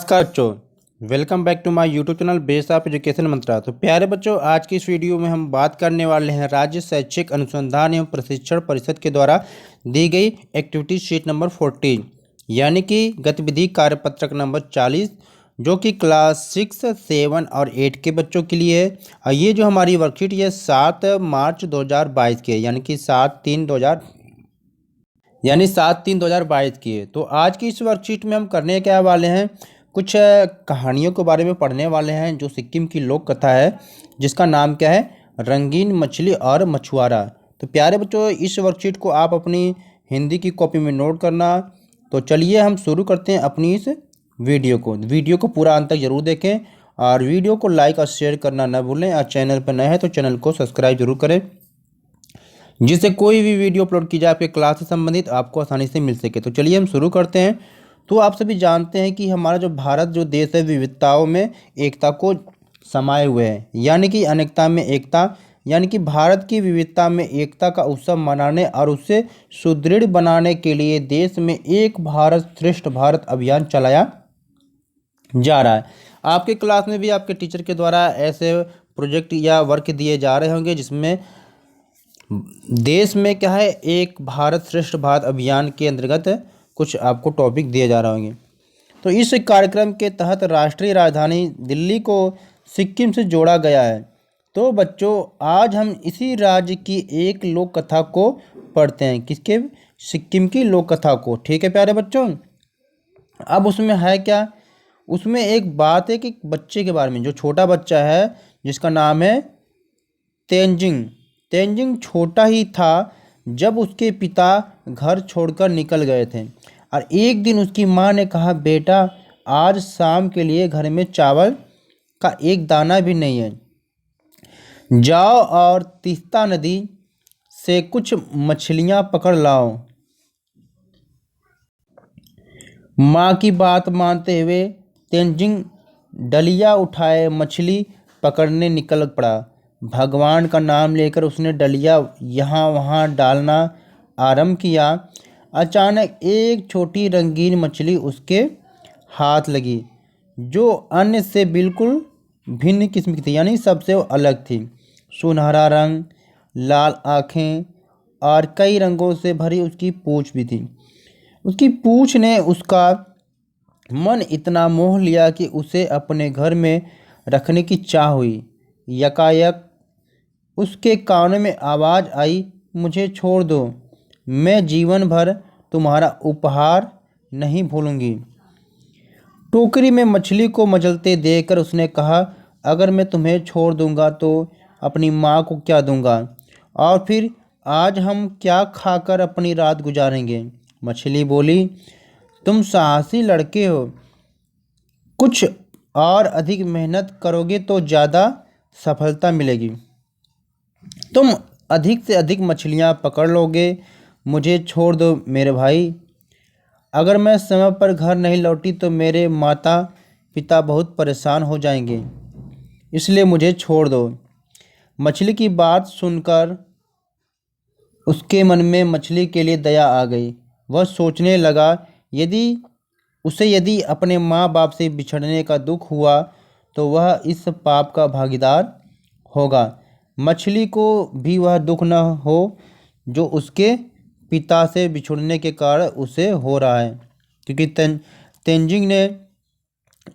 नमस्कार बच्चों, welcome back to my YouTube channel base of education Mantra. तो प्यारे बच्चों, आज की इस वीडियो में हम बात करने वाले हैं राज्य शैक्षिक अनुसंधान एवं प्रशिक्षण परिषद के द्वारा दी गई एक्टिविटी शीट नंबर 14 यानी कि गतिविधि कार्यपत्रक नंबर 40 जो कि क्लास 6, 7 और 8 के बच्चों के लिए है। और ये जो हमारी वर्कशीट ये 7 मार्च 2022 की है यानी कि 7/3/2022 की है। तो आज की इस वर्कशीट में हम करने क्या वाले हैं, कुछ कहानियों के बारे में पढ़ने वाले हैं जो सिक्किम की लोक कथा है जिसका नाम क्या है, रंगीन मछली और मछुआरा। तो प्यारे बच्चों, इस वर्कशीट को आप अपनी हिंदी की कॉपी में नोट करना। तो चलिए हम शुरू करते हैं अपनी इस वीडियो को पूरा अंत तक जरूर देखें और वीडियो को लाइक और शेयर करना न भूलें। और चैनल पर नए हैं तो चैनल को सब्सक्राइब जरूर करें जिससे कोई भी वीडियो अपलोड की जाए आपके क्लास से संबंधित आपको आसानी से मिल सके। तो चलिए हम शुरू करते हैं। तो आप सभी जानते हैं कि हमारा जो भारत जो देश है विविधताओं में एकता को समाये हुए है, यानी कि अनेकता में एकता, यानी कि भारत की विविधता में एकता का उत्सव मनाने और उसे सुदृढ़ बनाने के लिए देश में एक भारत श्रेष्ठ भारत अभियान चलाया जा रहा है। आपके क्लास में भी आपके टीचर के द्वारा ऐसे प्रोजेक्ट या वर्क दिए जा रहे होंगे जिसमें देश में क्या है, एक भारत श्रेष्ठ भारत अभियान के अंतर्गत कुछ आपको टॉपिक दिए जा रहे होंगे। तो इस कार्यक्रम के तहत राष्ट्रीय राजधानी दिल्ली को सिक्किम से जोड़ा गया है। तो बच्चों, आज हम इसी राज्य की एक लोक कथा को पढ़ते हैं, किसके, सिक्किम की लोक कथा को। ठीक है प्यारे बच्चों। अब उसमें है क्या, उसमें एक बात है कि बच्चे के बारे में, जो छोटा बच्चा है जिसका नाम है तेंजिंग। तेंजिंग छोटा ही था जब उसके पिता घर छोड़कर निकल गए थे और एक दिन उसकी माँ ने कहा, बेटा आज शाम के लिए घर में चावल का एक दाना भी नहीं है, जाओ और तीस्ता नदी से कुछ मछलियाँ पकड़ लाओ। माँ की बात मानते हुए तेंजिंग डलिया उठाए मछली पकड़ने निकल पड़ा। भगवान का नाम लेकर उसने डलिया यहाँ वहाँ डालना आरंभ किया। अचानक एक छोटी रंगीन मछली उसके हाथ लगी जो अन्य से बिल्कुल भिन्न किस्म की थी, यानी सबसे वो अलग थी। सुनहरा रंग, लाल आँखें और कई रंगों से भरी उसकी पूँछ भी थी। उसकी पूँछ ने उसका मन इतना मोह लिया कि उसे अपने घर में रखने की चाह हुई। यकायक उसके कानों में आवाज़ आई, मुझे छोड़ दो, मैं जीवन भर तुम्हारा उपहार नहीं भूलूंगी। टोकरी में मछली को मचलते देखकर उसने कहा, अगर मैं तुम्हें छोड़ दूंगा तो अपनी माँ को क्या दूंगा, और फिर आज हम क्या खाकर अपनी रात गुजारेंगे। मछली बोली, तुम साहसी लड़के हो, कुछ और अधिक मेहनत करोगे तो ज़्यादा सफलता मिलेगी। तुम अधिक से अधिक मछलियाँ पकड़ लोगे। मुझे छोड़ दो मेरे भाई, अगर मैं समय पर घर नहीं लौटी तो मेरे माता पिता बहुत परेशान हो जाएंगे, इसलिए मुझे छोड़ दो। मछली की बात सुनकर उसके मन में मछली के लिए दया आ गई। वह सोचने लगा, यदि अपने माँ बाप से बिछड़ने का दुख हुआ तो वह इस पाप का भागीदार होगा। मछली को भी वह दुख न हो जो उसके पिता से बिछुड़ने के कारण उसे हो रहा है, क्योंकि तेंजिंग ने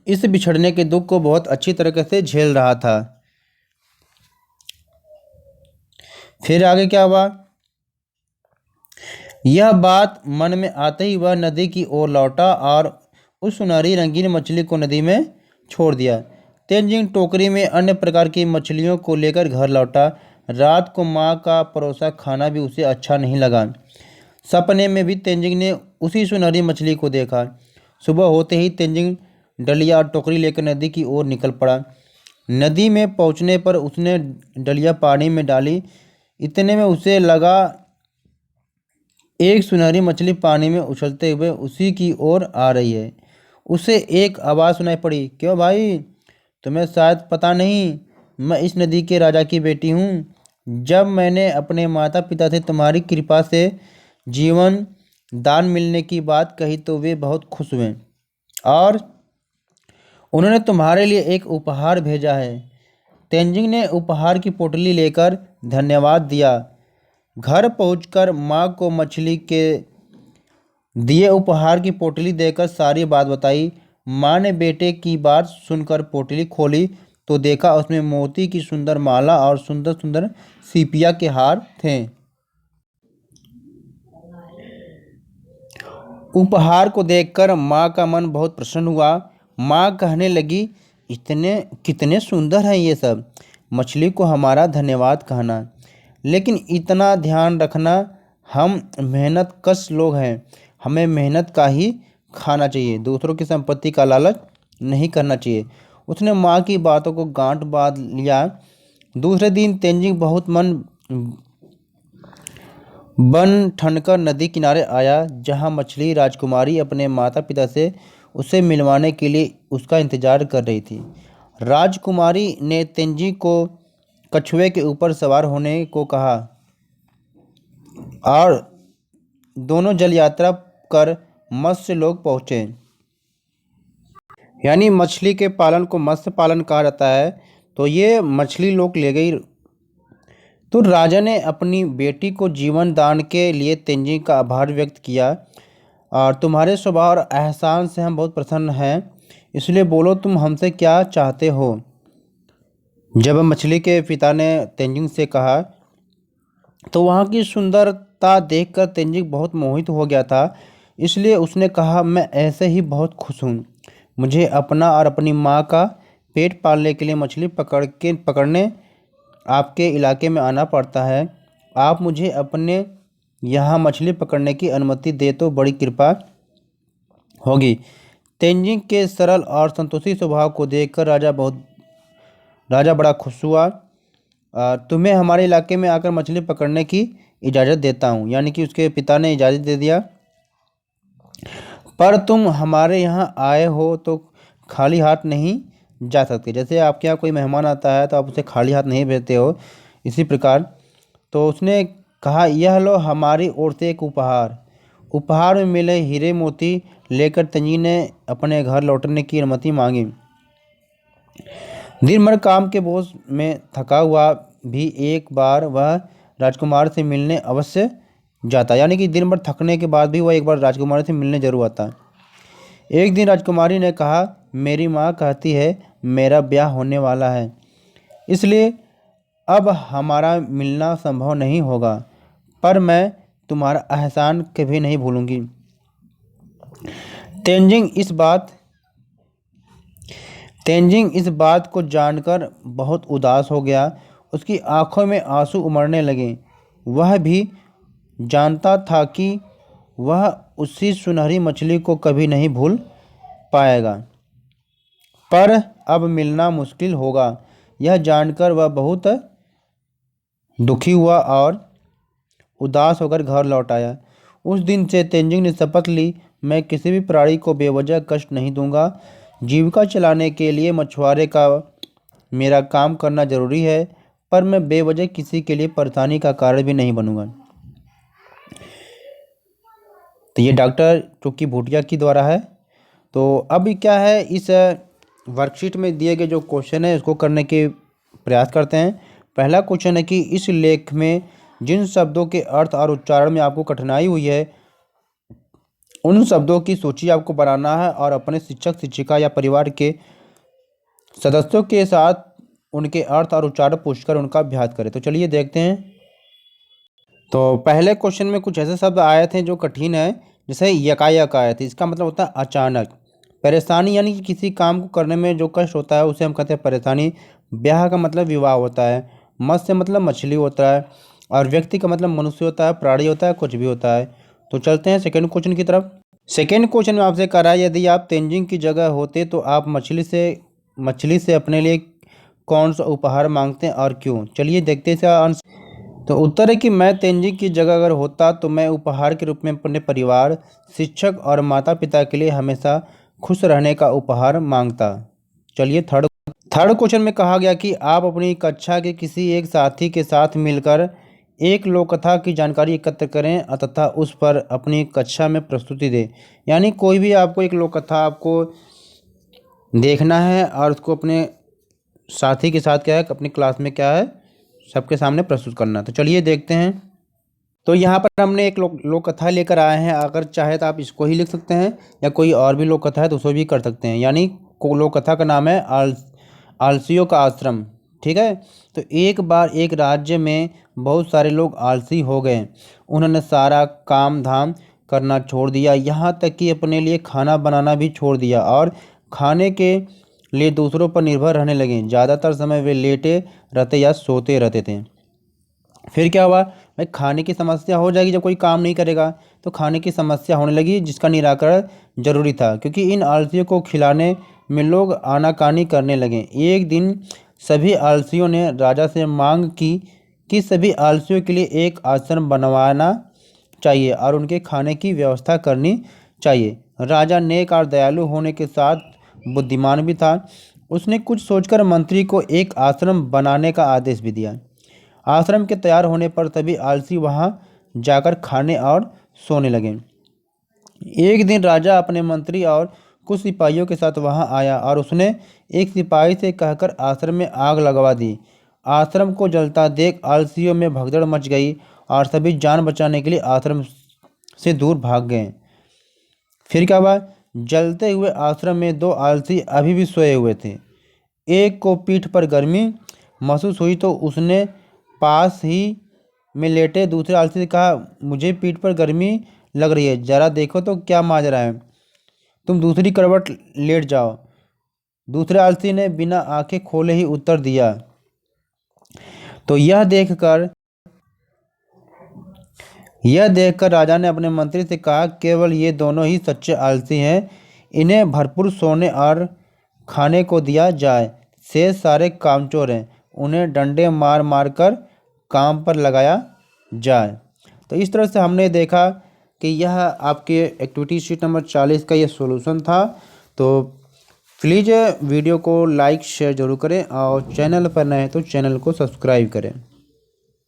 इस बिछड़ने के दुख को बहुत अच्छी तरीके से झेल रहा था। फिर आगे क्या हुआ, यह बात मन में आते ही वह नदी की ओर लौटा और उस सुनहरी रंगीन मछली को नदी में छोड़ दिया। तेंजिंग टोकरी में अन्य प्रकार की मछलियों को लेकर घर लौटा। रात को माँ का परोसा खाना भी उसे अच्छा नहीं लगा। सपने में भी तेंजिंग ने उसी सुनहरी मछली को देखा। सुबह होते ही तेंजिंग डलिया और टोकरी लेकर नदी की ओर निकल पड़ा। नदी में पहुँचने पर उसने डलिया पानी में डाली। इतने में उसे लगा एक सुनहरी मछली पानी में उछलते हुए उसी की ओर आ रही है। उसे एक आवाज़ सुनाई पड़ी, क्यों भाई, तुम्हें शायद पता नहीं, मैं इस नदी के राजा की बेटी हूँ। जब मैंने अपने माता पिता से तुम्हारी कृपा से जीवन दान मिलने की बात कही तो वे बहुत खुश हुए और उन्होंने तुम्हारे लिए एक उपहार भेजा है। तेंजिंग ने उपहार की पोटली लेकर धन्यवाद दिया। घर पहुंचकर माँ को मछली के दिए उपहार की पोटली देकर सारी बात बताई। माँ ने बेटे की बात सुनकर पोटली खोली तो देखा उसमें मोती की सुंदर माला और सुंदर सुंदर सीपिया के हार थे। उपहार को देखकर माँ का मन बहुत प्रसन्न हुआ। माँ कहने लगी, इतने कितने सुंदर हैं ये सब। मछली को हमारा धन्यवाद कहना, लेकिन इतना ध्यान रखना, हम मेहनत कश लोग हैं। हमें मेहनत का ही खाना चाहिए, दूसरों की संपत्ति का लालच नहीं करना चाहिए। उसने माँ की बातों को गांठ बांध लिया। दूसरे दिन तेंजिंग बहुत मन बन ठनकर नदी किनारे आया, जहाँ मछली राजकुमारी अपने माता पिता से उसे मिलवाने के लिए उसका इंतजार कर रही थी। राजकुमारी ने तेंजिंग को कछुए के ऊपर सवार होने को कहा और दोनों जल यात्रा कर मत्स्य लोग पहुँचे। यानी मछली के पालन को मत्स्य पालन कहा जाता है। तो ये मछली लोग ले गई। तो राजा ने अपनी बेटी को जीवन दान के लिए तेंजिंग का आभार व्यक्त किया और तुम्हारे स्वभाव और एहसान से हम बहुत प्रसन्न हैं, इसलिए बोलो तुम हमसे क्या चाहते हो। जब मछली के पिता ने तेंजिंग से कहा तो वहाँ की सुंदरता देखकर तेंजिंग बहुत मोहित हो गया था, इसलिए उसने कहा, मैं ऐसे ही बहुत खुश हूँ। मुझे अपना और अपनी माँ का पेट पालने के लिए मछली पकड़ने आपके इलाके में आना पड़ता है। आप मुझे अपने यहाँ मछली पकड़ने की अनुमति दे तो बड़ी कृपा होगी। तेंजिंग के सरल और संतोषी स्वभाव को देखकर राजा बड़ा खुश हुआ। तुम्हें हमारे इलाके में आकर मछली पकड़ने की इजाज़त देता हूँ। यानी कि उसके पिता ने इजाज़त दे दिया। पर तुम हमारे यहाँ आए हो तो खाली हाथ नहीं जा सकते। जैसे आपके यहाँ कोई मेहमान आता है तो आप उसे खाली हाथ नहीं भेजते हो, इसी प्रकार तो उसने कहा, यह लो हमारी ओर से एक उपहार। उपहार में मिले हीरे मोती लेकर तेंजिंग ने अपने घर लौटने की अनुमति मांगी। दिन भर काम के बोझ में थका हुआ भी एक बार वह राजकुमार से मिलने अवश्य जाता। यानी कि दिन भर थकने के बाद भी वह एक बार राजकुमारी से मिलने जरूर आता। एक दिन राजकुमारी ने कहा, मेरी माँ कहती है मेरा ब्याह होने वाला है, इसलिए अब हमारा मिलना संभव नहीं होगा, पर मैं तुम्हारा एहसान कभी नहीं भूलूंगी। तेंजिंग इस बात को जानकर बहुत उदास हो गया। उसकी आंखों में आंसू उमड़ने लगे। वह भी जानता था कि वह उसी सुनहरी मछली को कभी नहीं भूल पाएगा, पर अब मिलना मुश्किल होगा। यह जानकर वह बहुत दुखी हुआ और उदास होकर घर लौट आया। उस दिन से तेंजिंग ने शपथ ली, मैं किसी भी प्राणी को बेवजह कष्ट नहीं दूंगा। जीविका चलाने के लिए मछुआरे का मेरा काम करना जरूरी है, पर मैं बेवजह किसी के लिए परेशानी का कारण भी नहीं बनूंगा। तो ये डॉक्टर टुकी भूटिया की द्वारा है। तो अब क्या है, इस वर्कशीट में दिए गए जो क्वेश्चन है इसको करने के प्रयास करते हैं। पहला क्वेश्चन है कि इस लेख में जिन शब्दों के अर्थ और उच्चारण में आपको कठिनाई हुई है उन शब्दों की सूची आपको बनाना है और अपने शिक्षक शिक्षिका या परिवार के सदस्यों के साथ उनके अर्थ और उच्चारण पूछकर उनका अभ्यास करें। तो चलिए देखते हैं। तो पहले क्वेश्चन में कुछ ऐसे शब्द आए थे जो कठिन है, जैसे यकायक आए थे। इसका मतलब होता है अचानक। परेशानी यानी कि किसी काम को करने में जो कष्ट होता है उसे हम कहते हैं परेशानी। ब्याह का मतलब विवाह होता है। मत्स्य मतलब मछली होता है। और व्यक्ति का मतलब मनुष्य होता है, प्राणी होता है, कुछ भी होता है। तो चलते हैं सेकंड क्वेश्चन की तरफ। सेकंड क्वेश्चन में आपसे कह रहा है, यदि आप तेंजिंग की जगह होते तो आप मछली से अपने लिए कौन सा उपहार मांगते हैं और क्यों। चलिए देखते हैं इसका आंसर। तो उत्तर है कि मैं तेंजिंग की जगह अगर होता तो मैं उपहार के रूप में अपने परिवार, शिक्षक और माता पिता के लिए हमेशा खुश रहने का उपहार मांगता। चलिए थर्ड क्वेश्चन में कहा गया कि आप अपनी कक्षा के किसी एक साथी के साथ मिलकर एक लोक कथा की जानकारी एकत्र करें तथा उस पर अपनी कक्षा में प्रस्तुति दें। यानी कोई भी आपको एक लोक कथा आपको देखना है और उसको अपने साथी के साथ क्या है, अपनी क्लास में क्या है, सबके सामने प्रस्तुत करना। तो चलिए देखते हैं। तो यहाँ पर हमने एक लोक कथा लेकर आए हैं। अगर चाहे तो आप इसको ही लिख सकते हैं या कोई और भी लोक कथा है तो उसको भी कर सकते हैं। यानी लोक कथा का नाम है आलसियों का आश्रम। ठीक है। तो एक बार एक राज्य में बहुत सारे लोग आलसी हो गए। उन्होंने सारा काम धाम करना छोड़ दिया, यहाँ तक कि अपने लिए खाना बनाना भी छोड़ दिया और खाने के लिए दूसरों पर निर्भर रहने लगे। ज़्यादातर समय वे लेटे रहते या सोते रहते थे। फिर क्या हुआ भाई, खाने की समस्या हो जाएगी जब कोई काम नहीं करेगा, तो खाने की समस्या होने लगी जिसका निराकरण जरूरी था, क्योंकि इन आलसियों को खिलाने में लोग आनाकानी करने लगे। एक दिन सभी आलसियों ने राजा से मांग की कि सभी आलसियों के लिए एक आश्रम बनवाना चाहिए और उनके खाने की व्यवस्था करनी चाहिए। राजा नेक और दयालु होने के साथ बुद्धिमान भी था। उसने कुछ सोचकर मंत्री को एक आश्रम बनाने का आदेश भी दिया। आश्रम के तैयार होने पर सभी आलसी वहां जाकर खाने और सोने लगे। एक दिन राजा अपने मंत्री और कुछ सिपाहियों के साथ वहां आया और उसने एक सिपाही से कहकर आश्रम में आग लगवा दी। आश्रम को जलता देख आलसियों में भगदड़ मच गई और सभी जान बचाने के लिए आश्रम से दूर भाग गए। फिर क्या हुआ, जलते हुए आश्रम में दो आलसी अभी भी सोए हुए थे। एक को पीठ पर गर्मी महसूस हुई तो उसने पास ही में लेटे दूसरे आलसी से कहा, मुझे पीठ पर गर्मी लग रही है, जरा देखो तो क्या माजरा है, तुम दूसरी करवट लेट जाओ। दूसरे आलसी ने बिना आंखें खोले ही उत्तर दिया। तो यह देखकर राजा ने अपने मंत्री से कहा, केवल ये दोनों ही सच्चे आलसी हैं, इन्हें भरपूर सोने और खाने को दिया जाए। शेष सारे कामचोर हैं, उन्हें डंडे मार मार कर काम पर लगाया जाए। तो इस तरह से हमने देखा कि यह आपके एक्टिविटी शीट नंबर 40 का ये सॉल्यूशन था। तो प्लीज़ वीडियो को लाइक शेयर जरूर करें और चैनल पर नए हैं तो चैनल को सब्सक्राइब करें।